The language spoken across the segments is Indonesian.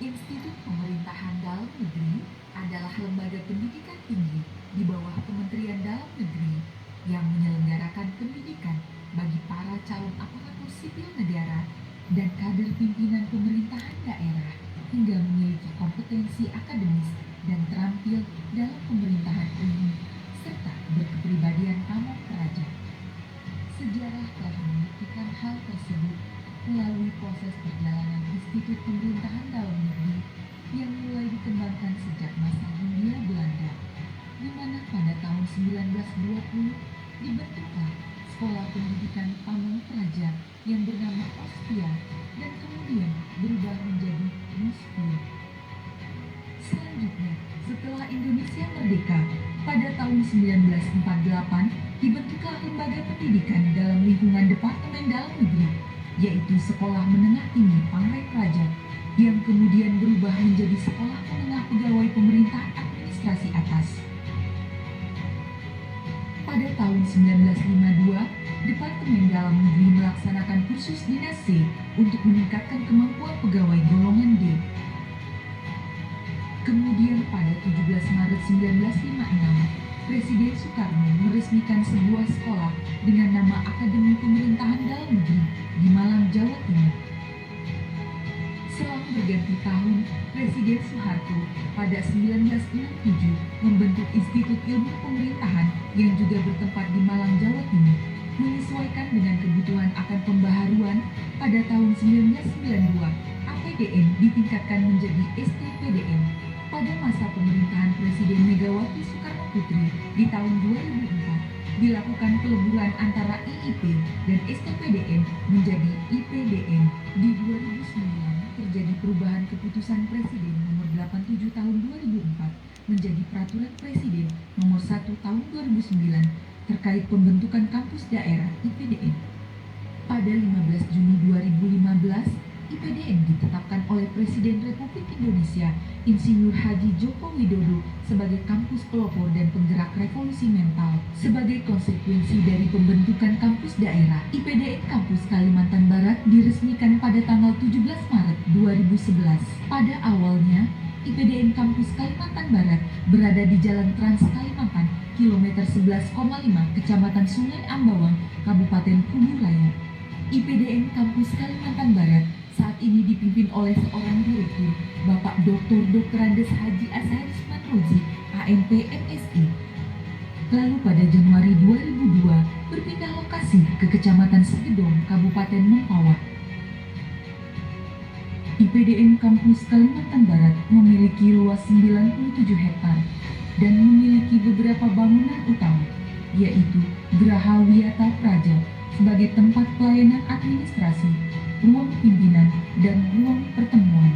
Institut Pemerintahan Dalam Negeri adalah lembaga pendidikan tinggi di bawah Kementerian Dalam Negeri yang menyelenggarakan pendidikan bagi para calon aparatur sipil negara dan kader pimpinan pemerintahan daerah hingga memiliki kompetensi akademis dan terampil dalam pemerintahan umum serta berkepribadian pamong praja. Sejarah telah membuktikan hal tersebut melalui proses perjalanan Institut Pemerintahan Dalam Negeri yang mulai dikembangkan sejak masa Hindia Belanda, di mana pada tahun 1920 dibentuklah Sekolah Pendidikan Pamong Praja yang bernama Ospia dan kemudian berubah menjadi Muspia. Selanjutnya, setelah Indonesia merdeka, pada tahun 1948 dibentuklah lembaga pendidikan dalam lingkungan Departemen Dalam Negeri, yaitu Sekolah Menengah Tinggi Pangrai Praja, yang kemudian berubah menjadi Sekolah Menengah Pegawai Pemerintahan Administrasi Atas. Pada tahun 1952, Departemen Dalam Negeri melaksanakan kursus Dinas C untuk meningkatkan kemampuan pegawai golongan D. Kemudian pada 17 Maret 1956, Presiden Soekarno meresmikan sebuah sekolah dengan nama Akademi Pemerintahan Dalam Negeri di Malang, Jawa Timur. Selang berganti tahun, Presiden Soeharto pada 1967 membentuk Institut Ilmu Pemerintahan yang juga bertempat di Malang, Jawa Timur, menyesuaikan dengan kebutuhan akan pembaharuan. Pada tahun 1992, APDN ditingkatkan menjadi STPDN. Pada masa pemerintahan Presiden Megawati Soekarno Putri di tahun 2004, dilakukan peleburan antara IIP dan STPDN menjadi IPDN. Di 2009, terjadi perubahan keputusan Presiden nomor 87 tahun 2004 menjadi Peraturan Presiden nomor 1 tahun 2009 terkait pembentukan kampus daerah IPDN. Pada 15 Juni 2015, IPDN ditetapkan oleh Presiden Republik Indonesia Insinyur Haji Joko Widodo sebagai kampus pelopor dan penggerak revolusi mental. Sebagai konsekuensi dari pembentukan kampus daerah, IPDN Kampus Kalimantan Barat diresmikan pada tanggal 17 Maret 2011. Pada awalnya, IPDN Kampus Kalimantan Barat berada di Jalan Trans Kalimantan, kilometer 11,5, Kecamatan Sungai Ambawang, Kabupaten Kubu Raya. IPDN Kampus Kalimantan Barat saat ini dipimpin oleh seorang direktur, Bapak Dr. Andes Haji Asharis Manrozi, AMP MSI. Lalu pada Januari 2002 berpindah lokasi ke Kecamatan Segedong, Kabupaten Mempawah. IPDN Kampus Kalimantan Barat memiliki luas 97 hektar dan memiliki beberapa bangunan utama, yaitu Geraha Wiyata Praja sebagai tempat pelayanan administrasi, ruang pimpinan, dan ruang pertemuan.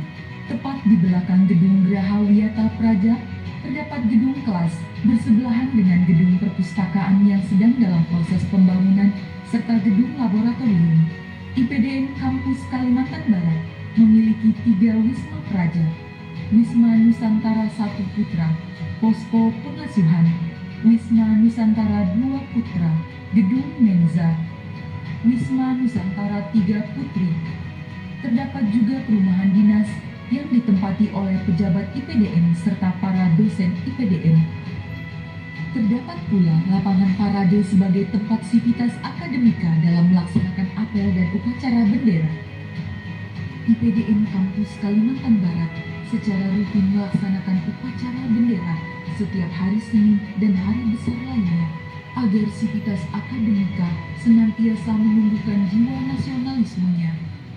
Tepat di belakang gedung Geraha Wiyata Praja terdapat gedung kelas bersebelahan dengan gedung perpustakaan yang sedang dalam proses pembangunan serta gedung laboratorium. IPDN Kampus Kalimantan Barat memiliki 3 Wisma Praja: Wisma Nusantara 1 Putra, Posko Pengasuhan, Wisma Nusantara 2 Putra, Gedung Menza, Wisma Nusantara 3 Putri. Terdapat juga perumahan dinas yang ditempati oleh pejabat IPDN serta para dosen IPDN. Terdapat pula lapangan parade sebagai tempat sivitas akademika dalam melaksanakan apel dan upacara bendera. IPDN Kampus Kalimantan Barat secara rutin melaksanakan upacara bendera setiap hari Senin dan hari besar lainnya, agar sivitas akademika senantiasa menumbuhkan jiwa nasionalismenya.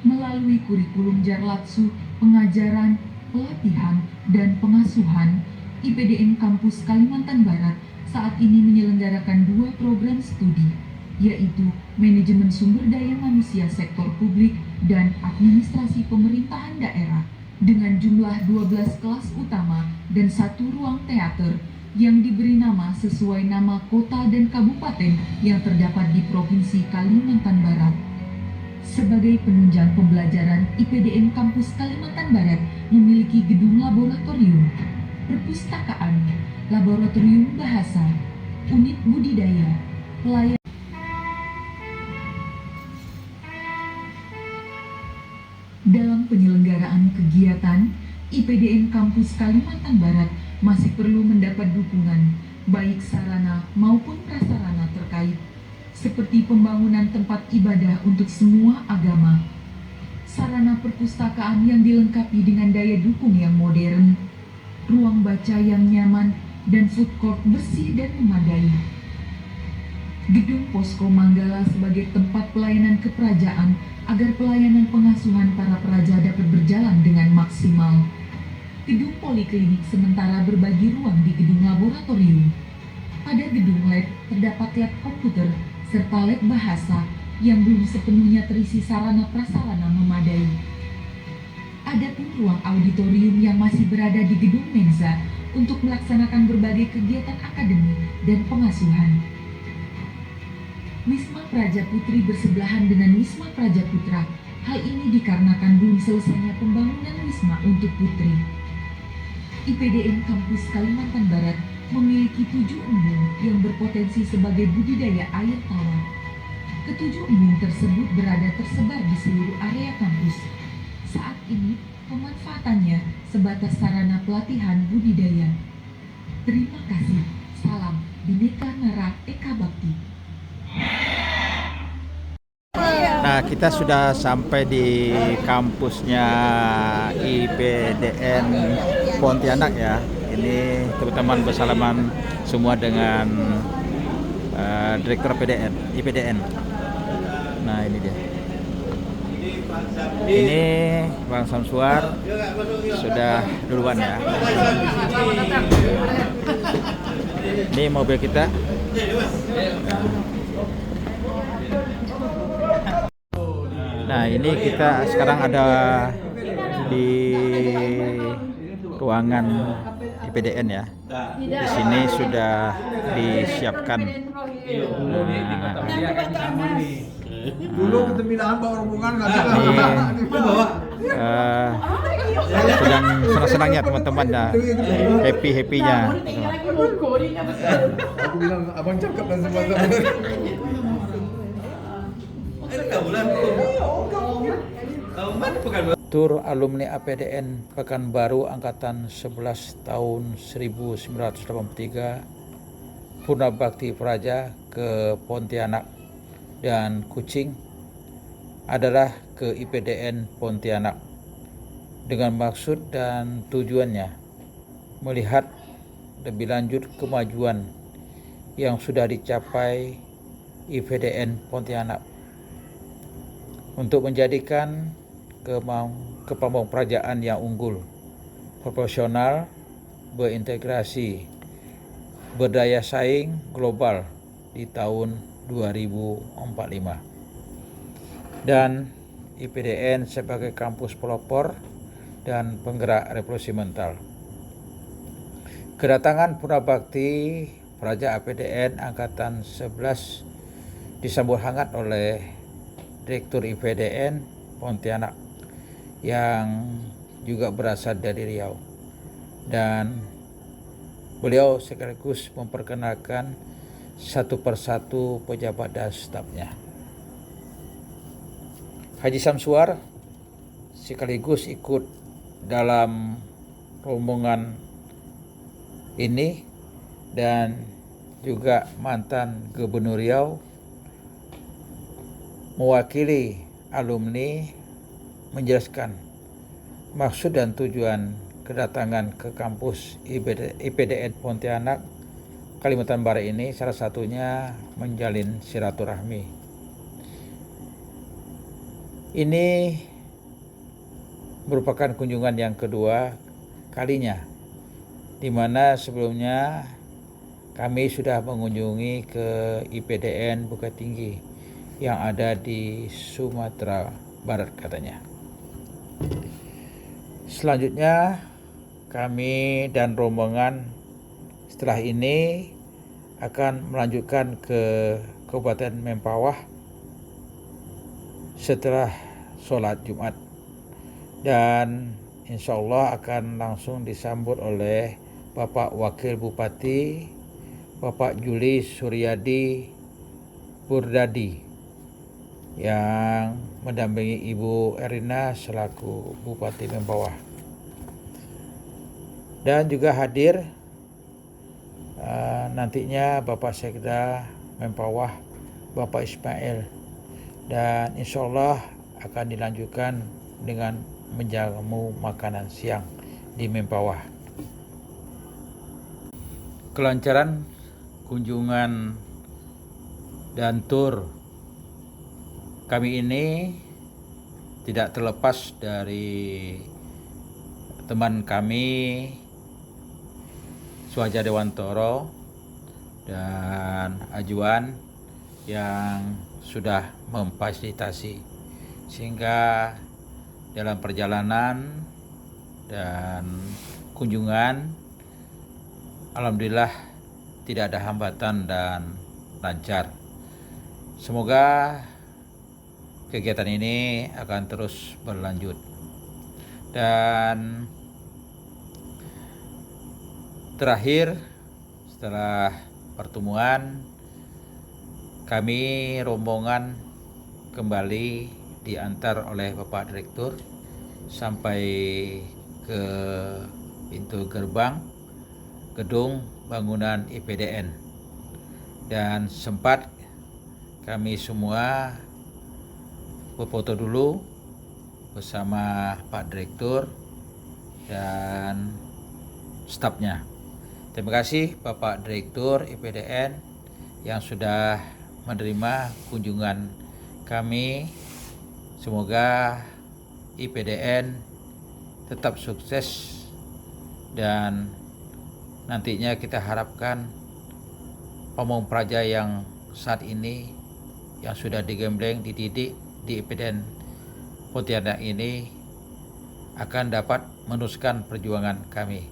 Melalui kurikulum Jarlatsu, pengajaran, pelatihan, dan pengasuhan, IPDN Kampus Kalimantan Barat saat ini menyelenggarakan 2 program studi, yaitu Manajemen Sumber Daya Manusia Sektor Publik dan Administrasi Pemerintahan Daerah, dengan jumlah 12 kelas utama dan 1 ruang teater yang diberi nama sesuai nama kota dan kabupaten yang terdapat di Provinsi Kalimantan Barat. Sebagai penunjang pembelajaran, IPDN Kampus Kalimantan Barat memiliki gedung laboratorium, perpustakaan, laboratorium bahasa, unit budidaya, pelayanan. Dalam penyelenggaraan kegiatan, IPDN Kampus Kalimantan Barat masih perlu mendapat dukungan, baik sarana maupun prasarana terkait, seperti pembangunan tempat ibadah untuk semua agama, sarana perpustakaan yang dilengkapi dengan daya dukung yang modern, ruang baca yang nyaman, dan food court bersih dan memadai. Gedung Posko Manggala sebagai tempat pelayanan keperajaan agar pelayanan pengasuhan para peraja dapat berjalan dengan maksimal. Gedung poliklinik sementara berbagi ruang di gedung laboratorium. Pada gedung lab terdapat lab komputer serta lab bahasa yang belum sepenuhnya terisi sarana prasarana memadai. Adapun ruang auditorium yang masih berada di gedung Mensa untuk melaksanakan berbagai kegiatan akademik dan pengasuhan. Wisma Praja Putri bersebelahan dengan Wisma Praja Putra. Hal ini dikarenakan belum selesainya pembangunan wisma untuk putri. IPDN Kampus Kalimantan Barat memiliki 7 embung yang berpotensi sebagai budidaya air tawar. Ketujuh embung tersebut berada tersebar di seluruh area kampus. Saat ini, pemanfaatannya sebatas sarana pelatihan budidaya. Terima kasih. Salam Bhinneka Nara Eka Bakti. Nah, kita sudah sampai di kampusnya IPDN Pontianak ya. Ini teman-teman bersalaman semua dengan Direktur IPDN. Nah, ini dia. Ini Bang Samsuar sudah duluan ya. Ini mobil kita. Nah, ini kita sekarang ada di ruangan IPDN ya. Di sini sudah disiapkan. Dulu ketemilaan bawa rombongan nggak bisa. Sedang senang-senangnya teman-teman dah, happy-happynya. Aku bilang abang cakep dan semua. Tur alumni APDN Pekanbaru Angkatan 11 tahun 1983 Purna Bakti Praja ke Pontianak dan Kucing adalah ke IPDN Pontianak dengan maksud dan tujuannya melihat lebih lanjut kemajuan yang sudah dicapai IPDN Pontianak untuk menjadikan kepemudaan yang unggul, proporsional, berintegrasi, berdaya saing global di tahun 2045. Dan IPDN sebagai kampus pelopor dan penggerak revolusi mental. Kedatangan Purna Bakti Praja APDN Angkatan 11 disambut hangat oleh Direktur IPDN Pontianak yang juga berasal dari Riau, dan beliau sekaligus memperkenalkan satu persatu pejabat dan stafnya. Haji Samsuar sekaligus ikut dalam rombongan ini, dan juga mantan Gubernur Riau mewakili alumni menjelaskan maksud dan tujuan kedatangan ke kampus IPDN Pontianak Kalimantan Barat ini, salah satunya menjalin silaturahmi. Ini merupakan kunjungan yang kedua kalinya, di mana sebelumnya kami sudah mengunjungi ke IPDN Bukit Tinggi yang ada di Sumatera Barat katanya. Selanjutnya kami dan rombongan setelah ini akan melanjutkan ke Kabupaten Mempawah setelah sholat Jumat, dan insya Allah akan langsung disambut oleh Bapak Wakil Bupati, Bapak Juli Suryadi Purdadi, yang mendampingi Ibu Erina selaku Bupati Mempawah. Dan juga hadir nantinya Bapak Sekda Mempawah Bapak Ismail, dan insya Allah akan dilanjutkan dengan menjamu makanan siang di Mempawah. Kelancaran kunjungan dan tur kami ini tidak terlepas dari teman kami Suhaja Dewantoro dan Ajuan yang sudah memfasilitasi, sehingga dalam perjalanan dan kunjungan alhamdulillah tidak ada hambatan dan lancar. Semoga kegiatan ini akan terus berlanjut. Dan terakhir, setelah pertemuan, kami rombongan kembali diantar oleh Bapak Direktur sampai ke pintu gerbang gedung bangunan IPDN, dan sempat kami semua berfoto dulu bersama Pak Direktur dan stafnya. Terima kasih Bapak Direktur IPDN yang sudah menerima kunjungan kami. Semoga IPDN tetap sukses, dan nantinya kita harapkan pamong praja yang saat ini yang sudah digembleng, dididik di IPDN Pontianak ini akan dapat meneruskan perjuangan kami.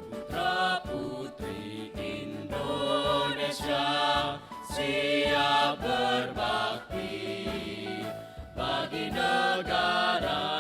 Putra putri Indonesia siap berbakti bagi negara